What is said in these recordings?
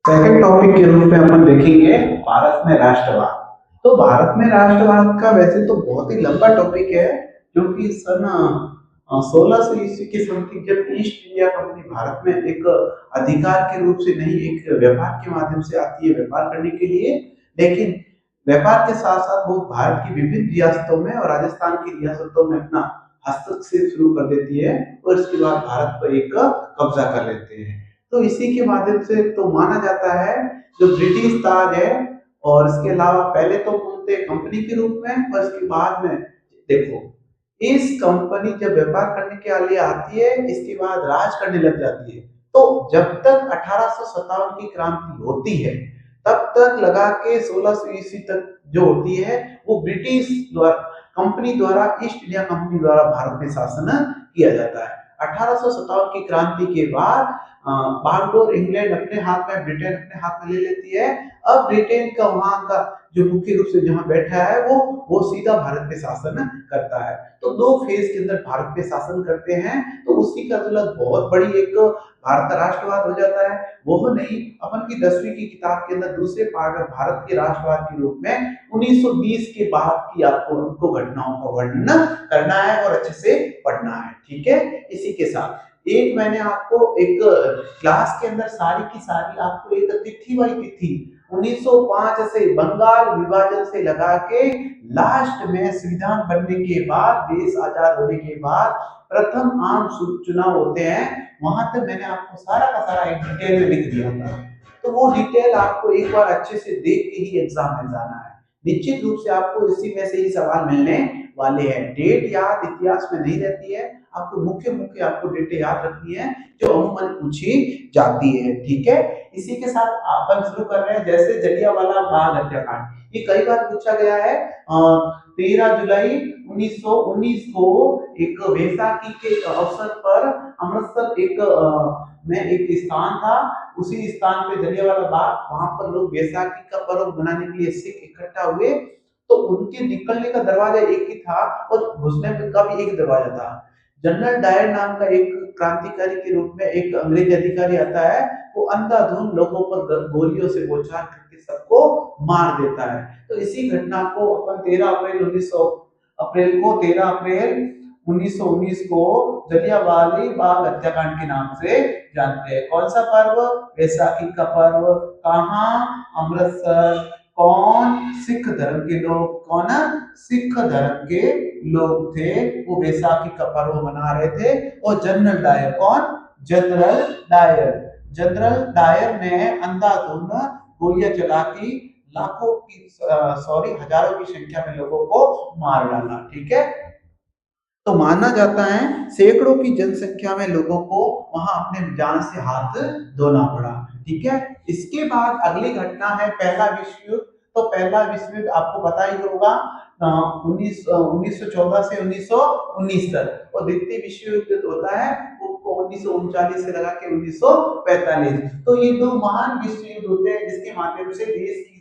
Second topic के रूप में अपन देखेंगे भारत में राष्ट्रवाद। तो भारत में राष्ट्रवाद का वैसे तो बहुत ही लंबा टॉपिक है, क्योंकि सन 1600 ईस्वी के समथिंग जब ईस्ट इंडिया कंपनी भारत में एक अधिकार के रूप से नहीं, एक व्यापार के माध्यम से आती है व्यापार करने के लिए। लेकिन व्यापार के साथ साथ वो भारत की विभिन्न रियासतों में और राजस्थान की रियासतों में अपना हस्तक्षेप शुरू कर देती है और इसके बाद भारत पर एक कब्जा कर लेते हैं। तो इसी के माध्यम से तो माना जाता है जो ब्रिटिश ताज है, और इसके अलावा पहले तो बोलते कंपनी के रूप में और इसके बाद में देखो, इस कंपनी जब व्यापार करने के लिए आती है इसके बाद राज करने लग जाती है। तो जब तक 1857 की क्रांति होती है तब तक लगा के 1600 ईस्वी तक जो होती है वो ब्रिटिश द्वारा कंपनी द्वारा ईस्ट इंडिया कंपनी द्वारा भारत में शासन किया जाता है। 1857 की क्रांति के बाद बागडोर इंग्लैंड अपने हाथ में, ब्रिटेन अपने हाथ में ले लेती है। अब ब्रिटेन का वहां का जो मुख्य रूप से जहां बैठा है वो सीधा भारत पे शासन करता है। तो दो फेज के अंदर भारत पे शासन करते हैं। तो उसी का तुलना बहुत बड़ी एक भारत का राष्ट्रवाद हो जाता है। वो नहीं, अपन की 10वीं की किताब के अंदर दूसरे पार्ट में भारत के राष्ट्रवाद के रूप में 1920 के बाद की आपको उनको घटनाओं का वर्णन करना है और अच्छे से पढ़ना है। ठीक है, इसी के साथ एक मैंने आपको एक क्लास के अंदर सारी की सारी आपको एक तिथि बाई तिथि 1905 से बंगाल विभाजन से लगा के लास्ट में संविधान बनने के बाद, देश आजाद होने के बाद प्रथम आम चुनाव होते हैं, वहां तक मैंने आपको सारा का सारा एक डिटेल में लिख दिया था। तो वो डिटेल आपको एक बार अच्छे से देख के ही एग्जाम में जाना है। निश्चित रूप से आपको इसी में से ही सवाल मिलने वाले हैं। डेट याद इतिहास में नहीं रहती है, आपको मुख्य मुख्य आपको डेटें याद रखनी है जो अमूमन पूछी जाती है। ठीक है, इसी के साथ अपन शुरू कर रहे हैं। जैसे जलियांवाला बाग हत्याकांड, ये कई बार पूछा गया है। 13 जुलाई 1919 को एक वैसाखी के अवसर पर अमृतसर में एक स्थान था, उसी स्थान पे जलियांवाला बाग, वहां पर लोग वैसाखी का पर्व मनाने के लिए सिख इकट्ठा हुए। तो उनके निकलने का दरवाजा एक ही था और घुसने का भी एक दरवाजा था। जनरल डायर नाम का एक क्रांतिकारी के रूप में एक अंग्रेज अधिकारी आता है, वो अंधाधुंध लोगों पर गोलियों से बौछार करके सबको मार देता है। तो इसी घटना को अपन 13 अप्रैल 1919 को जलियांवाला बाग हत्याकांड के नाम से जानते हैं। कौन सा पर्व? वैसाखी का पर्व। कहाँ? अमृतसर। कौन? सिख धर्म के लोग। कौन? सिख धर्म के लोग थे, वो वैसाखी का पर्व मना रहे थे। और जनरल डायर, कौन? General Dyer. जनरल डायर ने अंधाधुंध गोलियां चला के लाखों की सॉरी हजारों की संख्या में लोगों को मार डाला। ठीक है, तो माना जाता है सैकड़ों की जनसंख्या में लोगों को वहां अपने जान से हाथ धोना पड़ा। ठीक है, इसके बाद अगली घटना है पहला विश्व युद्ध। तो पहला विश्व युद्ध आपको पता ही होगा, 1914 से 1919 तक। और द्वितीय विश्व युद्ध होता है वो 1939 से लगा के 1945। तो ये दो महान विश्व युद्ध होते हैं जिसके माध्यम से देश की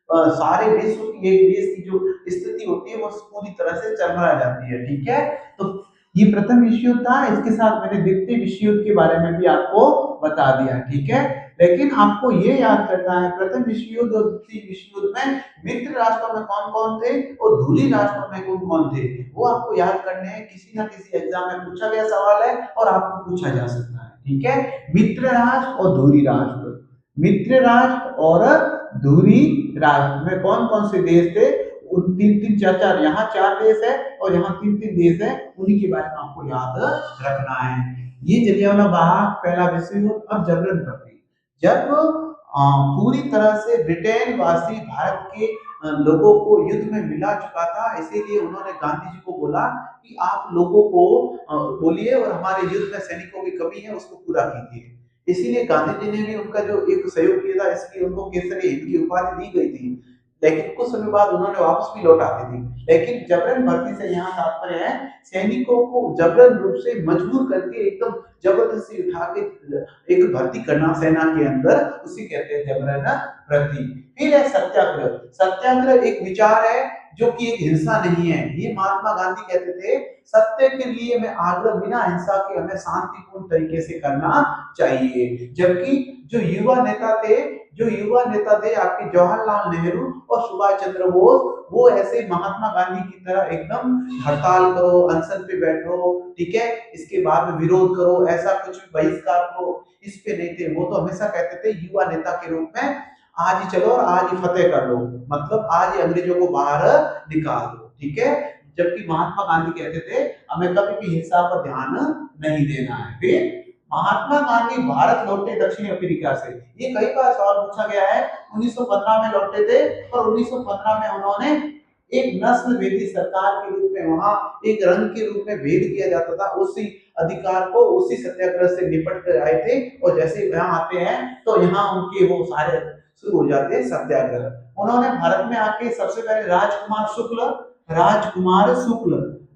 सारे विश्व की एक देश की जो स्थिति होती है वो पूरी तरह से चरमरा जाती है। ठीक है, तो ये प्रथम विश्व युद्ध था। इसके साथ मैंने द्वितीय विश्व युद्ध के बारे में भी आपको बता दिया। ठीक है, लेकिन आपको ये याद करना है प्रथम विश्व युद्ध और द्वितीय विश्व युद्ध में मित्र राष्ट्रों में कौन कौन थे और धुरी राष्ट्रों में कौन कौन थे, वो आपको याद करने हैं। किसी ना किसी एग्जाम में पूछा गया सवाल है और आपको पूछा जा सकता है। ठीक है, मित्र राष्ट्र और धुरी राष्ट्र। मित्र राष्ट्र और धुरी राष्ट्र में कौन कौन से देश थे? उन तीन तीन चार चार, यहाँ 4 देश है और यहाँ 3 3 देश है, उन्हीं के बारे में आपको याद रखना है। ये जलियांवाला बाग पहला विश्व युद्ध। अब जबरन भर्ती, जब पूरी तरह से ब्रिटेन वासी भारत के लोगों को युद्ध में मिला चुका था, इसीलिए उन्होंने गांधी जी को बोला कि आप लोगों को बोलिए और हमारे युद्ध में सैनिकों की कमी है उसको पूरा कीजिए। इसीलिए गांधी जी ने भी उनका जो एक सहयोग किया था, इसलिए उनको केसरी हिंद की उपाधि दी गई थी। लेकिन कुछ समय बाद उन्होंने वापस भी लौटा दी थी। लेकिन जबरन भर्ती से यहाँ तात्पर्य है सैनिकों को जबरन रूप से मजबूर करके एकदम जबरदस्ती उठा के एक भर्ती करना सेना के अंदर, उसी कहते हैं जबरन भर्ती। फिर है सत्याग्रह। सत्याग्रह एक विचार है जो कि एक हिंसा नहीं है। ये महात्मा गांधी कहते थे सत्य के लिए में आग्रह बिना हिंसा के हमें शांतिपूर्ण तरीके से करना चाहिए। जबकि जो युवा नेता थे आपके जवाहरलाल नेहरू और सुभाष चंद्र बोस, वो ऐसे महात्मा गांधी की तरह एकदम हड़ताल करो, अनशन पे बैठो, ठीक है, इसके बाद में विरोध करो, ऐसा कुछ बहिष्कार करो, इस पे नहीं थे। वो तो हमेशा कहते थे युवा नेता के रूप में आज ही चलो और आज ही फतेह कर लो, मतलब आज ही अंग्रेजों को बाहर निकाल दो, ठीक है। जबकि महात्मा गांधी कहते थे हमें कभी भी हिंसा पर ध्यान नहीं देना है। फिर महात्मा गांधी भारत लौटे दक्षिण अफ्रीका से, ये कई बार सवाल पूछा गया है। 1915 में लौटे थे और 1915 में उन्होंने एक नस्ल भेदी सरकार के रूप में, वहां एक रंग के रूप में भेद किया जाता था, उसी अधिकार को उसी सत्याग्रह से निपट कर आए थे। और जैसे यहाँ आते हैं तो यहाँ उनके वो सारे शुरू हो जाते हैं सत्याग्रह। उन्होंने भारत में आके सबसे पहले राजकुमार शुक्ल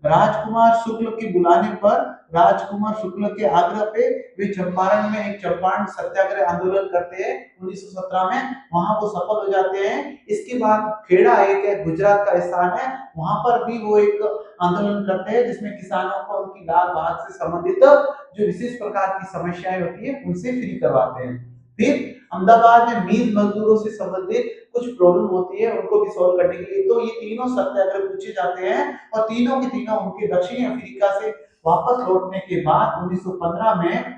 राजकुमार शुक्ल के बुलाने पर, राजकुमार शुक्ल के आग्रह पे वे चंपारण में एक चंपारण सत्याग्रह आंदोलन करते हैं 1917 में, वहां वो सफल हो जाते हैं। इसके बाद खेड़ा एक है गुजरात का स्थान है, वहां पर भी वो एक आंदोलन करते हैं जिसमें किसानों को उनकी लाल भाग से संबंधित जो विशेष प्रकार की समस्याएं होती है उनसे फ्री करवाते हैं। फिर अहमदाबाद में मील मजदूरों से संबंधित कुछ प्रॉब्लम होती है, उनको भी सॉल्व करने के लिए तो ये तीनों सत्याग्रह पूछे जाते हैं। और तीनों के तीनों उनके दक्षिणी अफ्रीका से वापस लौटने के बाद 1915 में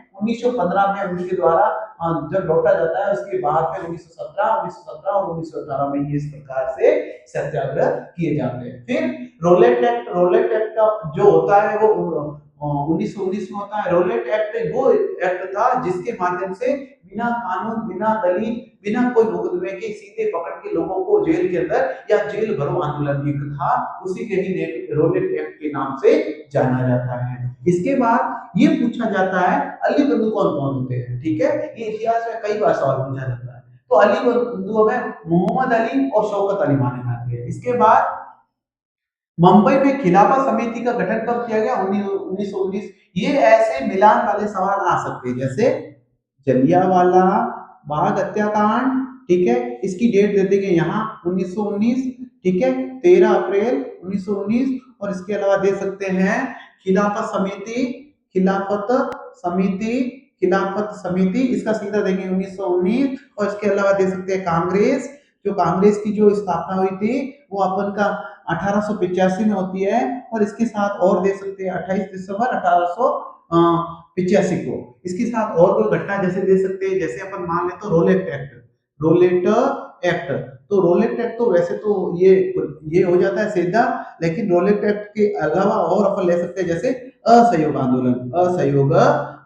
उनके द्वारा जब लौटा जाता है, उसके बाद फिर 1917 और 1918 में ये इस प्रकार से सत्याग्रह किए जाते हैं। फिर रोलेट एक्ट का जो होता है वो 1919 में होता है। रोलेट एक्ट वो एक्ट था जिसके माध्यम से बिना कानून, बिना दलील, बिना कोई मुकदमे के सीधे पकड़ के लोगों को जेल के अंदर या जेल भरो आंदोलन एक था, उसी के ही रोलेट एक्ट के नाम से जाना जाता है। इसके बाद ये पूछा जाता है अली बंधु कौन कौन होते हैं, ठीक है, ये इतिहास में कई बार सवाल पूछा जाता है। तो अली बंधु में मोहम्मद अली और शौकत अली माने जाते हैं। इसके बाद मुंबई में खिलाफत समिति का गठन कब किया गया? 1919। ये ऐसे मिलान वाले सवाल आ सकते हैं जैसे जलियांवाला बाग हत्याकांड, ठीक है, इसकी डेट दे देंगे यहाँ 1919, ठीक है, 13 अप्रैल 1919। और इसके अलावा दे सकते हैं खिलाफत समिति, खिलाफत समिति इसका सीधा देंगे 1919। और इसके अलावा दे सकते हैं कांग्रेस, जो कांग्रेस की जो स्थापना हुई थी वो अपन का 1885 में होती है। और इसके साथ और दे सकते हैं 28 दिसंबर 1885 को। इसके साथ और कोई घटना जैसे दे सकते हैं, जैसे अपन मान ले तो रोलेट एक्ट। तो रोलेट एक्ट तो वैसे तो ये हो जाता है सीधा, लेकिन रोलेट एक्ट के अलावा और अपन ले सकते हैं जैसे असहयोग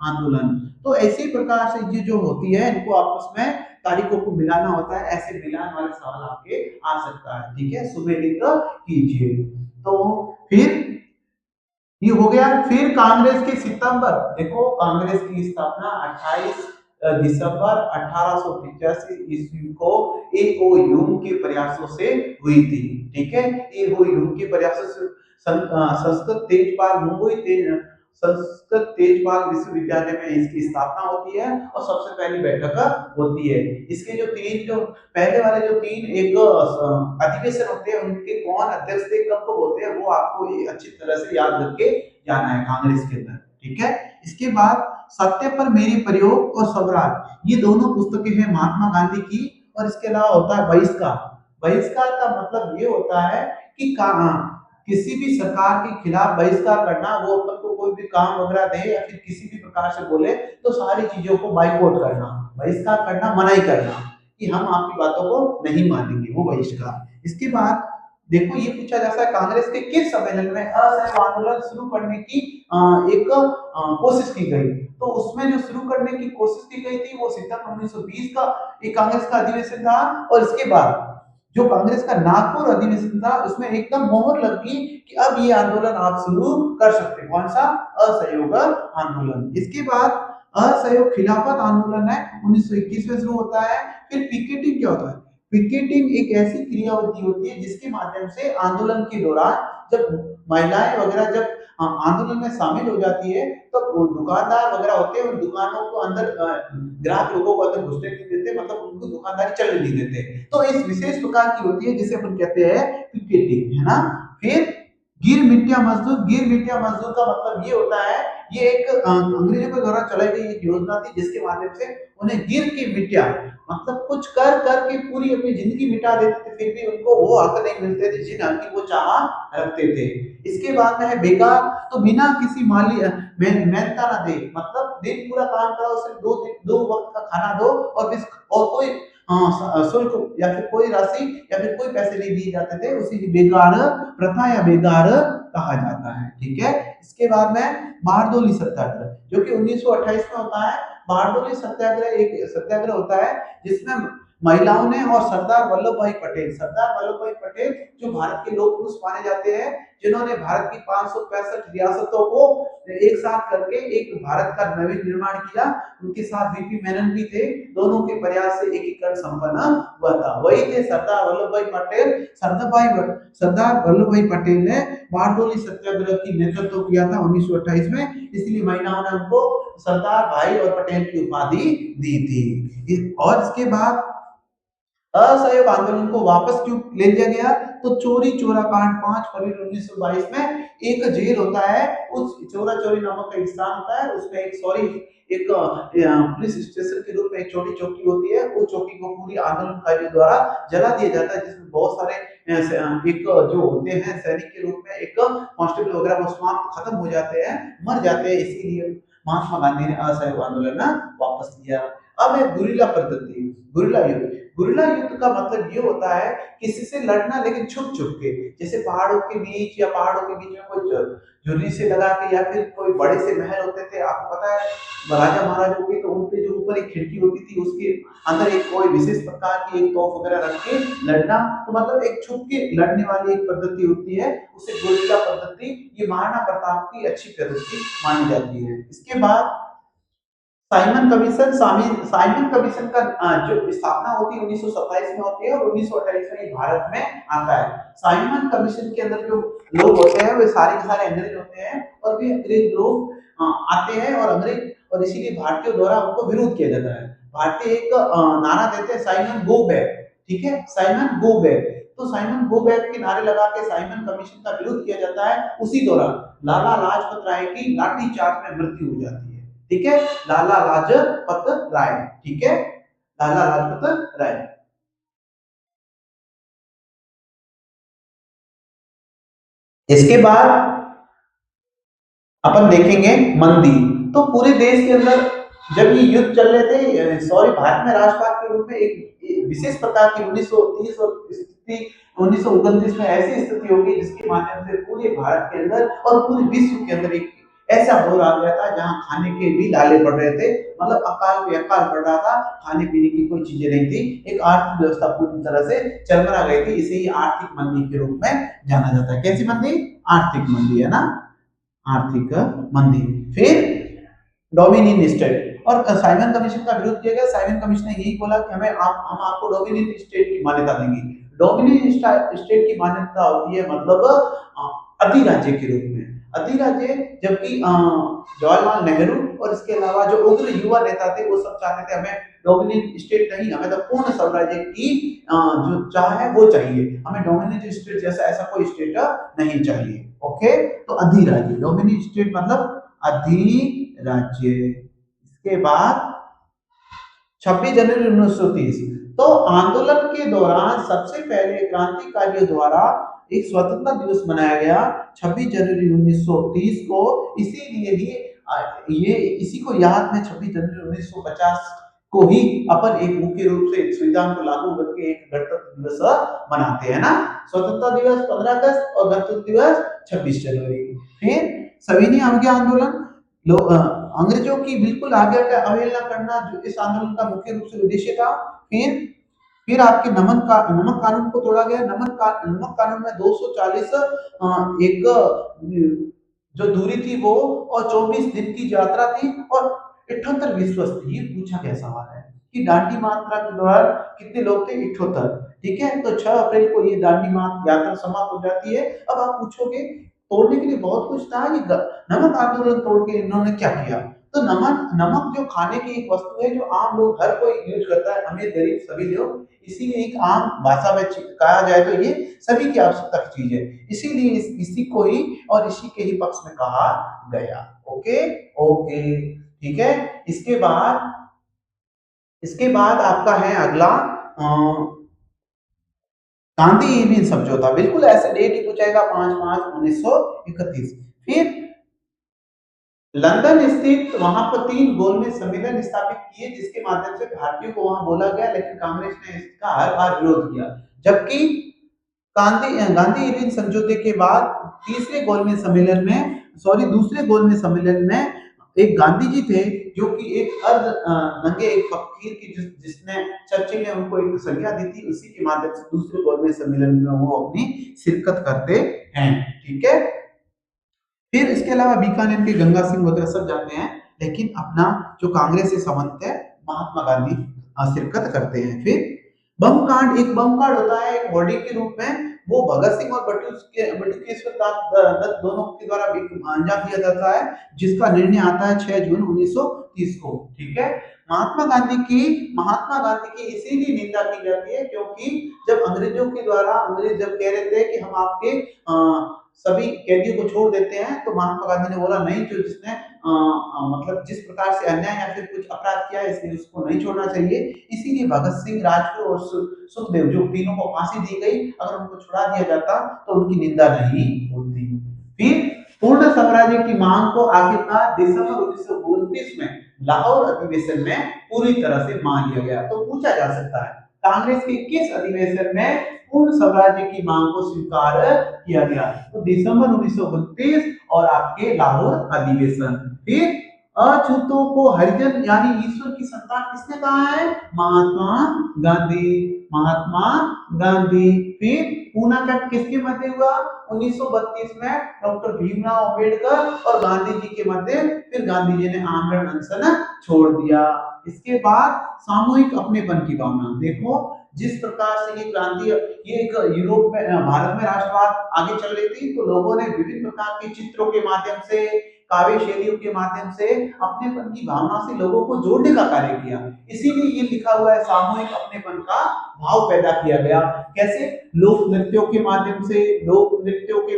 आंदोलन। तो ऐसे प्रकार से ये जो होती है इनको आपस में तारीखों को मिलाना होता है, ऐसे मिलान वाले सवाल आपके आ सकता है, ठीक है, सुमेलित कीजिए। तो फिर ये हो गया। फिर कांग्रेस के सितंबर, देखो कांग्रेस की स्थापना 28 दिसंबर 1885 ईस्वी को ए.ओ. ह्यूम के प्रयासों से हुई थी, ठीक है। ए.ओ. ह्यूम के प्रयासों से संस्कृत तेजपाल विश्वविद्यालय में इसकी स्थापना होती है और सबसे पहली बैठक होती है। इसके जो पहले वाले जो तीन एक अधिवेशन होते हैं उनके कौन अध्यक्ष थे, कब कब होते हैं, वो आपको ये अच्छी तरह से याद रख के जाना है कांग्रेस के अंदर, ठीक है। इसके बाद सत्य पर मेरी प्रयोग और स्वराज, ये दोनों पुस्तकें हैं महात्मा गांधी की। और इसके अलावा होता है बहिष्कार का मतलब ये होता है कि किसी भी सरकार के खिलाफ बहिष्कार करना, वो अपन को कोई भी काम वगैरह दे या फिर किसी भी प्रकार से बोले तो सारी चीजों को बाइकआउट करना, बहिष्कार करना, मनाही करना कि हम आपकी बातों को नहीं मानेंगे, वो बहिष्कार। इसके बाद देखो ये पूछा जाता है कांग्रेस के किस सम्मेलन में असहयोग आंदोलन शुरू करने की एक कोशिश की गई। तो उसमें जो शुरू करने की कोशिश की गई थी वो सितंबर 1920 का एक कांग्रेस का अधिवेशन था। और इसके बाद जो कांग्रेस का नागपुर अधिवेशन था उसमें एकदम मोहर लग गई कि अब ये आंदोलन आप शुरू कर सकते हैं। कौन सा? असहयोग आंदोलन। इसके बाद असहयोग खिलाफत आंदोलन है 1921 में शुरू होता है। फिर पिकेटिंग क्या होता है? पिकेटिंग एक ऐसी क्रियाविधि होती है जिसके माध्यम से आंदोलन के दौरान जब महिलाएं वगैरह जब आंदोलन में शामिल हो जाती है, तो वो दुकानदार वगैरह होते हैं, उन दुकानों को अंदर ग्राहक लोगों को अंदर घुसने नहीं देते, मतलब उनको दुकानदारी चलने नहीं देते। तो इस विशेष प्रकार की होती है जिसे अपन कहते हैं पिकेटिंग, है ना। फिर गिर मिट्टिया मजदूर का मतलब ये होता है, ये एक अंग्रेजों के द्वारा चलाई गई एक योजना थी जिसके माध्यम से उन्हें गिर की मिट्टिया, मतलब कुछ कर करके पूरी अपनी जिंदगी मिटा देते थे, फिर भी उनको वो हक नहीं मिलते थे जिन हक की वो चाह रखते थे। इसके बाद में है बेकार, तो बिना किसी मेहनता ना दे, मतलब दिन पूरा काम कराओ, सिर्फ दो वक्त का खाना दो, और कोई शुल्क या फिर कोई राशि या फिर कोई पैसे नहीं दिए जाते थे, उसी की बेकार प्रथा या बेकार कहा जाता है। ठीक है। इसके बाद में बारडोली सत्याग्रह, जो कि 1928 में होता है। बारडोली सत्याग्रह एक सत्याग्रह होता है जिसमें महिलाओं ने और सरदार वल्लभ भाई पटेल जो भारत के लोक पुरुष माने जाते हैं, जिन्होंने भारत की 565 रियासतों को एक साथ करके एक भारत का नवीन निर्माण किया। उनके साथ वीपी मेनन भी थे, दोनों के प्रयास से एकीकरण संपन्न हुआ था। वही थे सरदार वल्लभ भाई पटेल। सरदार वल्लभ भाई पटेल ने बारडोली सत्याग्रह की नेतृत्व किया था 1928 में, इसलिए महिलाओं ने उनको सरदार भाई और पटेल की उपाधि दी थी। और इसके बाद असहयोग आंदोलन को वापस क्यों ले लिया गया, तो चोरी चोरा कांड 5 फरवरी 1922 में एक जेल होता है, उस चोरा चोरी नामक का एक स्थान होता है, उसमें एक पुलिस स्टेशन के रूप में एक छोटी चौकी होती है, उस चौकी को पूरी आंदोलनकारियों द्वारा जला दिया जाता है, जिसमें बहुत सारे एक जो होते हैं सैनिक के रूप में एक कांस्टेबल वगैरह वो समाप्त खत्म हो जाते हैं, मर जाते हैं, इसीलिए महात्मा गांधी ने असहयोग आंदोलन वापस लिया। अब है गुरिल्ला पद्धति, गुरिल्ला युद्ध का मतलब ये होता है किसी से लड़ना लेकिन छुप छुप के, जैसे पहाड़ों के बीच या पहाड़ों के बीच में कोई झुर्री से लगा के, या फिर कोई बड़े से महल होते थे, आपको पता है राजा महाराजों के, तो उनपे जो ऊपर एक खिड़की होती थी उसके अंदर एक कोई विशेष प्रकार की एक तोप वगैरह रख के लड़ना, तो मतलब एक छुप के लड़ने वाली एक पद्धति होती है, उसे गुरिल्ला पद्धति, ये महाराणा प्रताप की अच्छी पद्धति मानी जाती है। इसके बाद साइमन कमीशन का जो स्थापना होती है 1927 में होती है, और 1928 में ये भारत में आता है। साइमन कमीशन के अंदर जो लोग होते हैं वे सारे के सारे अंग्रेज होते हैं, और वे अंग्रेज लोग आते हैं और इसीलिए भारतीयों द्वारा उनको विरोध किया जाता है। भारतीय एक नारा देते हैं, साइमन गो बैक। ठीक है, साइमन गो बैक। तो साइमन गो बैक के नारे लगा के साइमन कमीशन का विरोध किया जाता है। उसी दौरान लाला लाजपत राय की लाठी चार्ज में मृत्यु हो जाती है। ठीक है, लाला लाजपत राय। ठीक है, लाला लाजपत राय। इसके बाद अपन देखेंगे मंदी। तो पूरे देश के अंदर जब ये युद्ध चल रहे थे, सॉरी, भारत में राष्ट्रवाद के रूप में एक विशेष प्रकार की 1930 और स्थिति 1929 में ऐसी स्थिति होगी जिसके माध्यम से पूरे भारत के अंदर और पूरे विश्व के अंदर एक ऐसा दौर आ गया था जहां खाने के भी लाले पड़ रहे थे, मतलब अकाल पे अकाल पड़ रहा था, खाने पीने की कोई चीजें नहीं थी, एक आर्थिक व्यवस्था पूरी तरह से चरमरा गई थी। इसे ही आर्थिक मंदी के रूप में जाना जाता है। कैसी मंदी? आर्थिक मंदी, है ना, आर्थिक मंदी। फिर डोमिनियन स्टेट, और साइमन कमीशन का विरोध किया गया। साइमन कमीशन ने यही बोला कि हम आपको डोमिनियन स्टेट की मान्यता देंगे। डोमिनियन स्टेट की मान्यता होती है मतलब अधिराज्य के रूप में, अधिराज्य, जबकि जवाहरलाल नेहरू और इसके अलावा जो उग्र युवा नेता थे वो सब चाहते थे हमें डोमिनियन स्टेट नहीं, हमें तो पूर्ण स्वराज्य की जो चाह है वो चाहिए, हमें डोमिनियन स्टेट जैसा ऐसा कोई स्टेट नहीं चाहिए। ओके, तो अधिराज्य, डोमिनियन स्टेट मतलब अधिराज्य। इसके बाद 26 जनवरी 1930, तो आंदोलन के दौरान सबसे पहले क्रांतिकारियों द्वारा एक स्वतंत्रता दिवस मनाया गया 26 जनवरी 1930 को। इसीलिए ही ये इसी को याद में 26 जनवरी 1950 को ही अपन एक मुख्य रूप से संविधान को लागू करके एक गणतंत्र दिवस मनाते हैं ना। स्वतंत्रता दिवस 15 अगस्त और गणतंत्र दिवस 26 जनवरी। फिर सविनय अवज्ञा आंदोलन, अंग्रेजों की बिल्कुल आज्ञा का अवहेलना करना जो इस आंदोलन का मुख्य रूप से उद्देश्य था। फिर आपके नमक कानून को तोड़ा गया। नमक कानून में 240 एक जो दूरी थी वो, और 24 दिन की यात्रा थी, और 78 विश्वस्त थी। ये पूछा गया सवाल है कि दांडी मात्रा के दौरान कितने लोग थे? 78। ठीक है, तो 6 अप्रैल को ये दांडी यात्रा समाप्त हो जाती है। अब आप पूछोगे तोड़ने के लिए बहुत कुछ था। ये नमक आंदोलन तोड़ के इन्होंने क्या किया? तो नमक नमक जो खाने की एक वस्तु है जो आम लोग हर कोई यूज करता है, अमीर गरीब सभी लोग, इसीलिए एक आम भाषा में कहा जाए तो ये सभी की आवश्यकता की चीज है, इसीलिए इसी को ही और इसी के ही पक्ष में कहा गया। ओके, ओके, ठीक है। इसके बाद आपका है अगला गांधी ईविन समझौता। बिल्कुल ऐसे डेट ही पूछेगा, 5 मार्च 1931। फिर लंदन स्थित वहां पर 3 गोलमेज सम्मेलन स्थापित किए जिसके माध्यम से भारतीयों को वहां बोला गया, लेकिन कांग्रेस ने इसका हर बार विरोध किया। जबकि गांधी गांधी ईविन समझौते के बाद दूसरे गोलमेज सम्मेलन में एक गांधी जी थे जो कि एक अर्ध नंगे एक फकीर की जिसने चर्चिल ने उनको एक संज्ञा दी थी, उसी के माध्यम से दूसरे गोलमेज सम्मेलन में वो अपनी शिरकत करते हैं। ठीक है। फिर इसके अलावा बीकानेर के गंगा सिंह वगैरह सब जाते हैं, लेकिन अपना जो कांग्रेस से संबंध है महात्मा गांधी शिरकत करते हैं। फिर बम कांड, एक बम कांड होता है एक बॉडी के रूप में, वो भगत सिंह और बटुकेश्वर दत्त दोनों के द्वारा अंजाम दिया जाता है, जिसका निर्णय आता है 6 जून 1930 को। ठीक है। महात्मा गांधी की इसीलिए निंदा की जाती है क्योंकि जब अंग्रेजों के द्वारा अंग्रेज जब कह रहे थे कि हम आपके सभी कैदियों को छोड़ देते हैं, तो महात्मा गांधी ने बोला नहीं, जो जिसने मतलब जिस प्रकार से अन्याय या फिर कुछ अपराध किया है इसलिए उसको नहीं छोड़ना चाहिए। इसीलिए भगत सिंह, राजगुरु और सुखदेव जो तीनों को फांसी दी गई, अगर उनको छुड़ा दिया जाता तो उनकी निंदा नहीं होती। फिर पूर्ण स्वराज्य की मांग को आखिरकार दिसंबर 1929 में लाहौर अधिवेशन में पूरी तरह से मान लिया गया। तो पूछा जा सकता है कांग्रेस के किस अधिवेशन में पूर्ण स्वराज्य की मांग को स्वीकार किया गया? तो दिसंबर 1929 और आपके लाहौर अधिवेशन। फिर अछूतों को हरिजन यानी ईश्वर की संतान किसने कहा है? महात्मा गांधी। महात्मा गांधी। फिर पूना कट किसके मध्य हुआ? 1932 में डॉक्टर भीमराव अंबेडकर और गांधी जी के मध्य। फिर गांधी जी ने आमरण अनशन छोड़ दिया। इसके बाद सामूहिक अपनेपन की भावना। देखो जिस प्रकार से ये क्रांति, ये एक यूरोप में भारत में राष्ट्रवाद आगे चल रही थी, तो लोगों ने विभिन्न प्रकार के चित्रों के माध्यम से, काव्य शैलियों के माध्यम से अपनेपन की भावना से लोगों को जोड़ने का कार्य किया। इसीलिए ये लिखा हुआ है सामूहिक अपनेपन का भाव पैदा किया गया। कैसे? लोक नृत्यों के माध्यम से, लोक गीतों के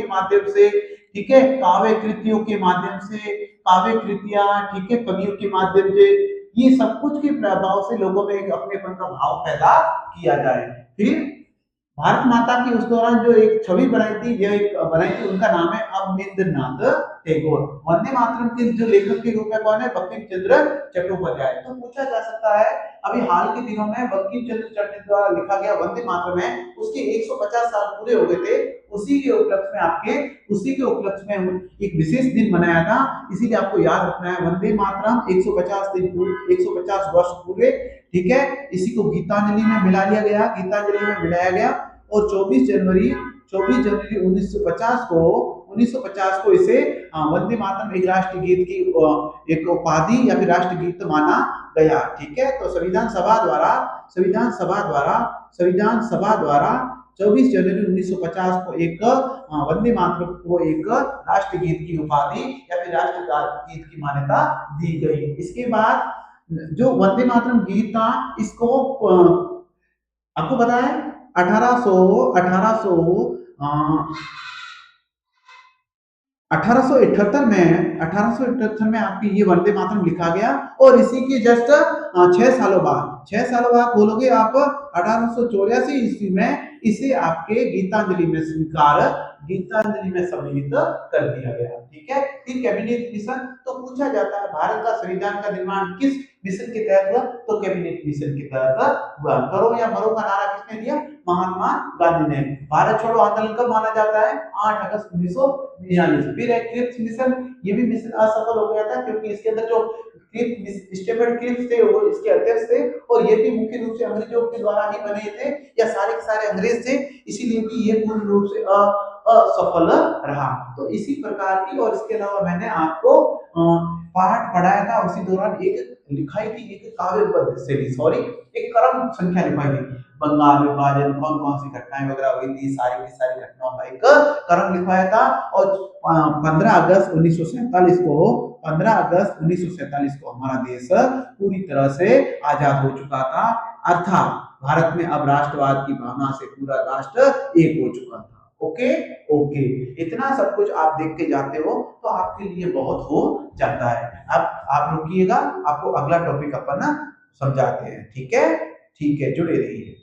माध्यम से, ठीक है, काव्य कृतियों के माध्यम से, काव्य कृतियां, ठीक है, कवियों के माध्यम से, ये सब कुछ के प्रभाव से लोगों में एक अपनेपन का भाव पैदा किया जाए। फिर भारत माता की उस दौरान जो एक छवि बनाई थी, उनका नाम है अवनींद्रनाथ टैगोर। वंदे मातरम के जो लेखक के रूप में कौन है? बंकिम चंद्र चट्टोपाध्याय। तो पूछा जा सकता है अभी हाल के दिनों में बंकिम चंद्र चट्टोपाध्याय द्वारा लिखा गया वंदे मातरम है, उसके 150 साल पूरे हो गए थे। उसी के उपलक्ष्य में एक विशेष दिन मनाया था, इसीलिए आपको याद रखना है वंदे मातरम 150 वर्ष पूरे। ठीक है। इसी को गीतांजलि में मिलाया गया और 24 जनवरी 1950 को इसे वंदे मातरम एक राष्ट्रीय गीत की एक उपाधि या फिर राष्ट्रीय गीत माना गया। ठीक है। तो संविधान सभा द्वारा 24 जनवरी 1950 को एक वंदे मातरम को एक राष्ट्रीय गीत की उपाधि या फिर राष्ट्रीय गीत की मान्यता दी गई। इसके बाद जो वंदे मातरम गीत था, इसको आपको पता है 1878 में आपकी ये वंदे मातरम लिखा गया और इसी के जस्ट 6 सालों बाद बोलोगे आप 1884 ईस्वी में इसे आपके गीतांजलि में सम्मिलित कर दिया गया। ठीक है। फिर कैबिनेट मिशन। तो पूछा जाता है भारत का संविधान का निर्माण किस मिशन के तहत हुआ? तो कैबिनेट मिशन के तहत हुआ। करो या मरो का नारा किसने दिया? महात्मा गांधी ने। भारत छोड़ो आंदोलन कब माना जाता है? 8 अगस्त 1942। फिर एक क्रिप्स मिशन, ये भी मिशन असफल हो गया था क्योंकि इसके अंदर जो स्टीफन क्रिप्स थे वो इसके अध्यक्ष थे और ये भी मुख्य रूप से अंग्रेजों के द्वारा ही बने थे या सारे के सारे अंग्रेज थे, इसीलिए भी ये पूर्ण रूप से असफल रहा। तो इसी प्रकार की, और इसके अलावा मैंने आपको पाठ पढ़ाया था उसी दौरान एक लिखाई थी, एक काव्य से सॉरी एक क्रम संख्या लिखाई थी। बंगाल विभाजन, कौन कौन सी घटनाएं वगैरह हुई थी, सारी की सारी घटनाओं का एक क्रम लिखवाया था। और 15 अगस्त 1947 को हमारा देश पूरी तरह से आजाद हो चुका था, अर्थात भारत में अब राष्ट्रवाद की भावना से पूरा राष्ट्र एक हो चुका था। ओके ओके, इतना सब कुछ आप देख के जाते हो तो आपके लिए बहुत हो जाता है। अब आप रुकिएगा, आपको अगला टॉपिक अपन ना समझाते हैं, ठीक है? ठीक है, जुड़े रहिए।